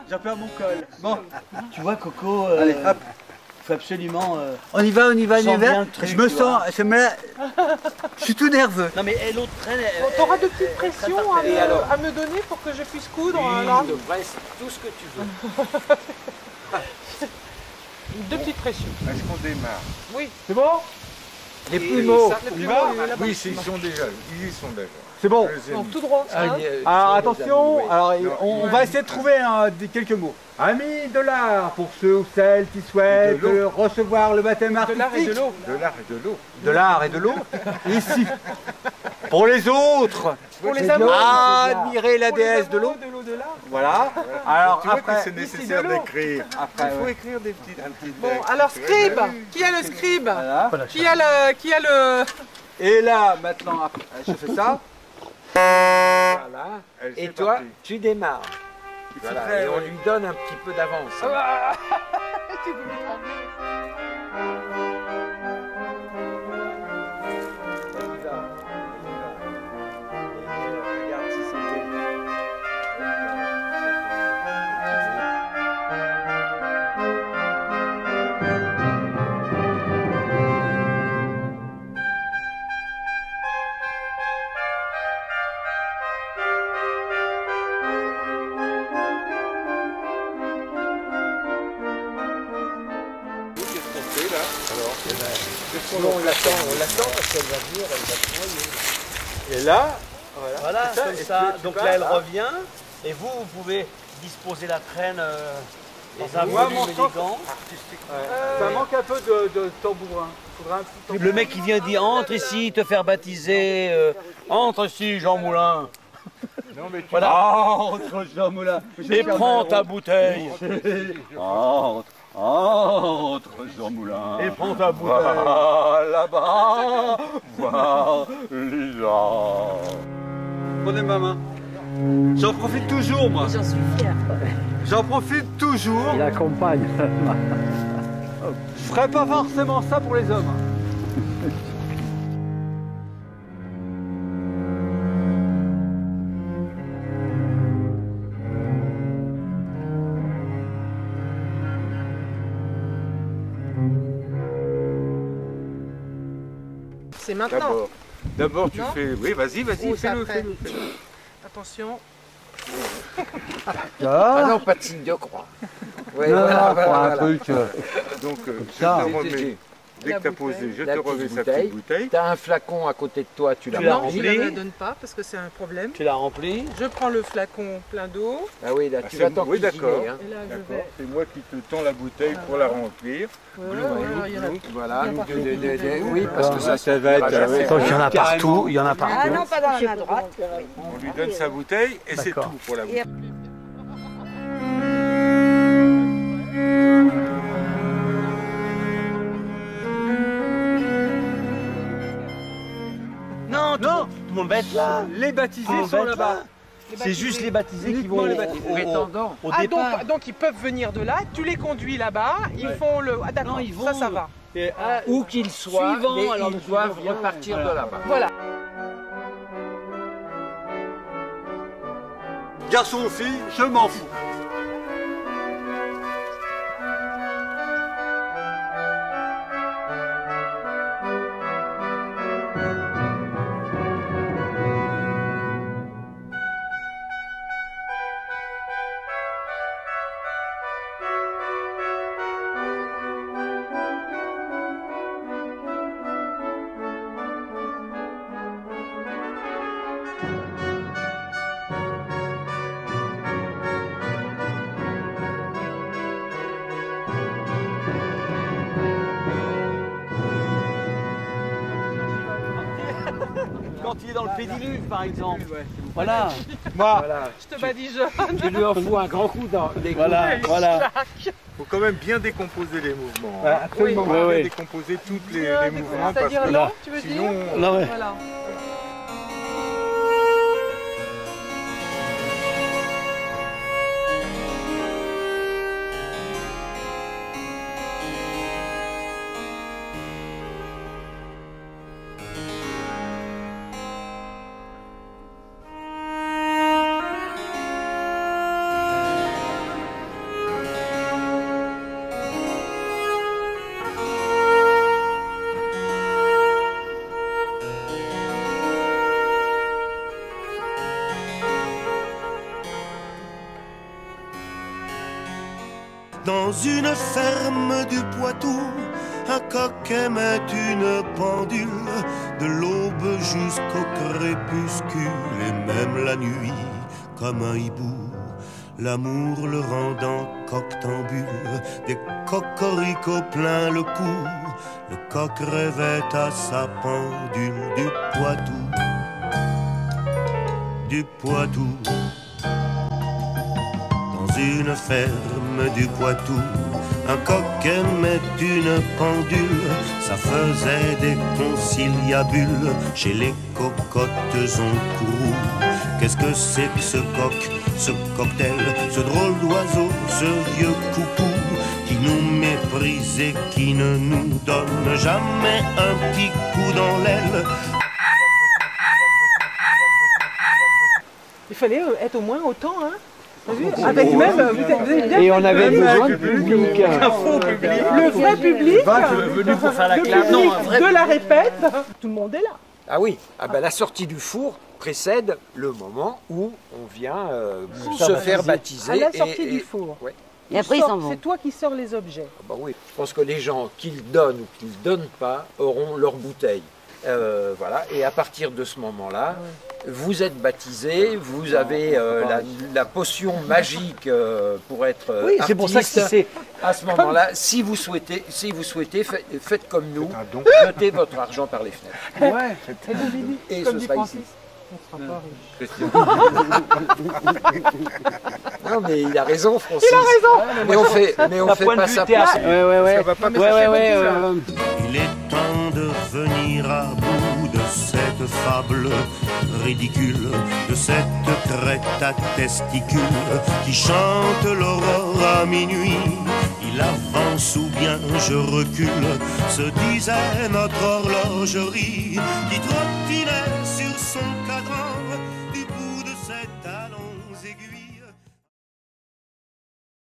J'en perds mon col. Bon. Tu vois, Coco. Allez, hop. Faut absolument. On y va, on y va. Je me sens. Je suis tout nerveux. Non, mais l'autre traîne. T'auras de petites pressions à me donner pour que je puisse coudre là. De presse, tout ce que tu veux. Deux petites pressions. Est-ce qu'on démarre? Oui. C'est bon? Les plumeaux. On y va? Oui, ils sont déjà. Ils y sont déjà. C'est bon. Non, tout droit. Hein. Alors attention, alors, on va essayer de trouver quelques mots. Amis de l'art, pour ceux ou celles qui souhaitent recevoir le baptême De artistique. l'art et de l'eau. De l'art et de l'eau. De l'art et de l'eau. Ici. Pour les autres. Pour les amoureux. Admirer la déesse de l'eau. De l'eau de l'art. Voilà. Alors Tu vois après, que c'est nécessaire de l'eau. d'écrire. après, Il faut ouais. écrire des petites. Bon, alors scribe. Qui a le scribe? Voilà. Qui a le... Et là, maintenant, après, je fais ça. Voilà. Allez, Et c'est toi, parti. tu démarres. Voilà. prêt, Et on oui. lui donne un petit peu d'avance. Tu voulais prendre. Regarde si c'était. Qu'est-ce qu'on fait là? Alors, On l'attend parce qu'elle va venir, elle va se noyer. Et là, Voilà, ça, comme et ça. tu Donc vas là, elle là. revient. Et vous pouvez disposer la traîne dans un moi, volume mon sens- élégant. ça manque un peu de tambourin. Il faudra un petit tambourin. Le mec qui vient dit entre ici, te faire baptiser. Entre ici, Jean Moulin. non, mais tu Voilà. Entre Jean Moulin. Et prends ta bouteille. Entre Jean Moulin. Et prends ta bouteille. Va là-bas, voir les gens. Prenez ma main. J'en profite toujours, moi. J'en suis fière. J'en profite toujours. Il accompagne. Je ferais pas forcément ça pour les hommes. C'est maintenant. D'abord, tu Non. fais. Oui, vas-y, Ou c'est fais-le, après. fais-le. Attention. Ah non, pas de signe de croix. Ouais, Non, voilà, pour voilà, un voilà. truc. Donc, je ça. te remets. Dès La que tu as bouteille. posé, je La te petite remets sa bouteille. petite bouteille. T'as un flacon à côté de toi, tu la Tu la Non, je remplis. ne la donne pas parce que c'est un problème. Tu l'as rempli. Je prends le flacon plein d'eau. Ah oui, là, Ah, tu c'est vas bon. t'en Oui, cuisiner, d'accord. hein. Et là, je D'accord, vais. c'est moi qui te tends la bouteille pour la remplir. Alors, il y en a- Voilà. Il y a partout. Oui, parce que ça va être. Il y en a partout. Il y en a partout. Ah non, pas dans la main droite. On lui donne sa bouteille et c'est tout pour la bouteille. Non, tout le monde va être là. Les baptisés Tout le monde sont va être là-bas. là. C'est juste les baptisés qui vont Uniquement les au- baptisés. au- Prétendants. au Ah départ. donc ils peuvent venir de là, tu les conduis là-bas, ils font le... Ah d'accord, Non, ils ça vont- va. Et, Où qu'ils soient, Suivant, mais alors, ils le doivent suivant, repartir de voilà. là-bas. Voilà. garçon ou fille, je m'en fous. Quand il est dans le pédiluve, par exemple. Voilà. Moi, Je te badigeonne. Tu lui en fous un grand coup dans les Voilà, voilà. Il faut quand même bien décomposer les mouvements. voilà, absolument. Bien ouais. décomposer tous les mouvements parce C'est-à-dire que non, tu veux sinon, dire Non, ouais. Voilà. Dans une ferme du Poitou, un coq aimait une pendule, de l'aube jusqu'au crépuscule, et même la nuit, comme un hibou, l'amour le rendant coctambule, des cocoricots plein le cou, le coq rêvait à sa pendule du Poitou, du Poitou. Dans une ferme du Poitou, un coq aimait une pendule, ça faisait des conciliabules chez les cocottes en courroux. Qu'est-ce que c'est que ce coq, ce cocktail, ce drôle d'oiseau, ce vieux coucou qui nous méprise et qui ne nous donne jamais un petit coup dans l'aile? Il fallait être au moins autant, hein. Avec même, vous avez bien. Et on avait besoin de public. Un faux public. Le vrai public. Venu pour faire la clap. Non, un vrai de la répète. Tout le monde est là. Ah oui, la sortie du four précède le moment où on vient se faire baptiser. À la sortie du four. Ouais. Et après ils s'en vont. C'est toi qui sors les objets. Bah oui, je pense que les gens qui le donnent ou qui ne le donnent pas auront leur bouteille. Voilà, et à partir de ce moment-là, vous êtes baptisé, vous avez la potion magique pour être artiste. C'est pour ça que c'est à ce moment-là, si vous souhaitez, faites comme nous, jetez votre argent par les fenêtres. Ouais, Et Comme ce dit sera Francis. ici. On sera pas riche. Non mais il a raison, Francis. Il a raison. Mais on fait pas ça pour ça. Ouais. Il est temps de venir à bout de cette fable ridicule, de cette crête à testicules qui chante l'aurore à minuit. Il avance ou bien je recule, se disait notre horlogerie qui trottinait sur son cadran.